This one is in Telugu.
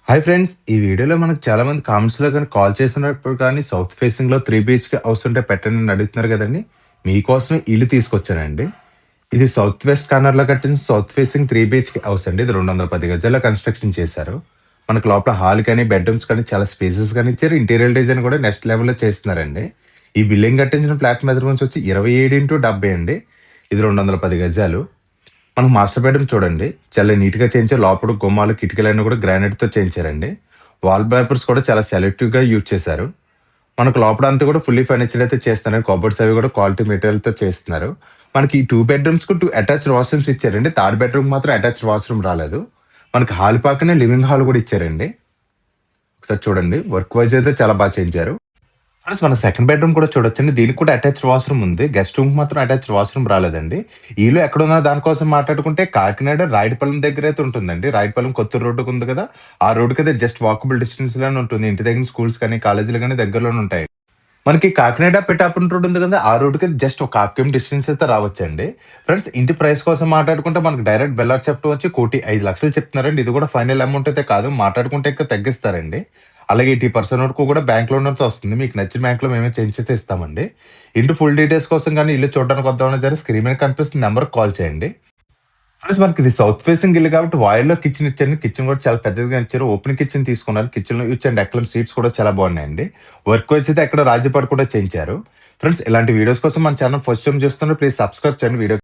Hi friends! ఈ వీడియోలో మనకు చాలా మంది కామెంట్స్‌లో గాని, కాల్ చేసినప్పుడు కానీ సౌత్ ఫేసింగ్‌లో 3 బీహెచ్‌కే హౌస్ ఉంటే పెట్టండి అని అడుగుతున్నారు కదండీ! మీకోసం ఇల్లు తీసుకొచ్చానండి. ఇది సౌత్ వెస్ట్ కార్నర్‌లో కట్టిన సౌత్ ఫేసింగ్ 3 బీహెచ్‌కే హౌస్ అండి. ఇది 210 గజాల్లో కన్‌స్ట్రక్షన్ చేశారు. మనకు లోపల హాల్ కానీ, బెడ్‌రూమ్స్ కానీ చాలా స్పేసెస్‌గానే ఇచ్చారు. ఇంటీరియర్ డిజైన్ కూడా నెక్స్ట్ లెవెల్‌లో చేస్తున్నారండి. ఈ బిల్డింగ్ కట్టించిన ఫ్లాట్ మెజర్‌మెంట్స్ వచ్చి 27x70 అండి. ఇది 210 గజాలు. మనకు మాస్టర్ బెడ్రూమ్ చూడండి. చాలా నీట్‌గా చేయించారు. లోపల గుమ్మాలు, కిటికీలన్నీ కూడా గ్రానైట్‌తో చేయించారండి. వాల్ పేపర్స్ కూడా చాలా సెలెక్టివ్‌గా యూజ్ చేశారు. మనకు లోపలంతా కూడా ఫుల్లీ ఫర్నిచర్డ్ అయితే చేస్తున్నారు. కబోర్డ్స్ అవి కూడా క్వాలిటీ మెటీరియల్‌తో చేస్తున్నారు. మనకి ఈ 2 బెడ్‌రూమ్స్‌కు 2 అటాచ్డ్ వాష్‌రూమ్స్ ఇచ్చారండి. థర్డ్ బెడ్‌రూమ్‌కి మాత్రం అటాచ్డ్ వాష్‌రూమ్ రాలేదు. మనకి హాల్ పక్కనే లివింగ్ హాల్ కూడా ఇచ్చారండి. ఒకసారి చూడండి. వర్క్ వైస్ అయితే చాలా చేయించారు. ప్లస్ మన సెకండ్ బెడ్‌రూమ్ కూడా చూడొచ్చండి. దీనికి కూడా అటాచ్డ్ వాష్‌రూమ్ ఉంది. గెస్ట్ రూమ్‌కి మాత్రం అటాచ్డ్ వాష్‌రూమ్ రాలేదండి. ఈళ్ళు ఎక్కడున్న దాని కోసం మాట్లాడుకుంటే కాకినాడ రాయుడుపాలెం దగ్గరైతే ఉంటుందండి. రాయుడుపాలెం కొత్తూరు రోడ్డుకి ఉంది కదా! ఆ రోడ్డుకైతే జస్ట్ వాకబుల్ డిస్టెన్స్‌లోనే ఉంటుంది. ఇంటి దగ్గర స్కూల్స్ కానీ, కాలేజీలు గానీ దగ్గరలోనే ఉంటాయి. మనకి కాకినాడ పిఠాపురం రోడ్ ఉంది కదా! ఆ రోడ్డుకి జస్ట్ ఒక హాఫ్ కిలోమీటర్ డిస్టెన్స్ అయితే రావచ్చండి. ఫ్రెండ్స్ ఇంటి ప్రైస్ కోసం మాట్లాడుకుంటే మనకు డైరెక్ట్ బెల్లార్ చెప్పడం వచ్చి 1,05,00,000 చెప్తున్నారండి. ఇది కూడా ఫైనల్ అమౌంట్ అయితే కాదు. మాట్లాడుకుంటే ఇంకా తగ్గిస్తారండి. అలాగే 80% వరకు కూడా బ్యాంక్ లోన్ అయితే వస్తుంది. మీకు నచ్చిన బ్యాంక్‌లో మేమే చేంజ్ అయితే ఇస్తామండి. ఇంటి ఫుల్ డీటెయిల్స్ కోసం గానీ, ఇల్లు చూడడానికి వద్దామన్నా సరే స్క్రీన్ మీద కనిపిస్తున్న నెంబర్‌కి కాల్ చేయండి. ప్లస్ మనకి ఇది సౌత్ ఫేసింగ్ ఇల్లు కాబట్టి వాయిల్‌లో కిచెన్ ఇచ్చారండి. కిచెన్ కూడా చాలా పెద్దదిగా ఇచ్చారు. ఓపెన్ కిచెన్ తీసుకున్నారు. కిచెన్‌లో యూజ్ అండ్ ఎక్లమ్ సీట్స్ కూడా చాలా బాగున్నాయండి. వర్క్ వైస్ అయితే ఎక్కడ రాజీ పడకుండా చేయించారు. ఫ్రెండ్స్ ఇలాంటి వీడియోస్ కోసం మన ఛానల్ ఫస్ట్ టైమ్ చూస్తున్నారు ప్లీజ్ సబ్స్క్రైబ్ చేయండి. వీడియో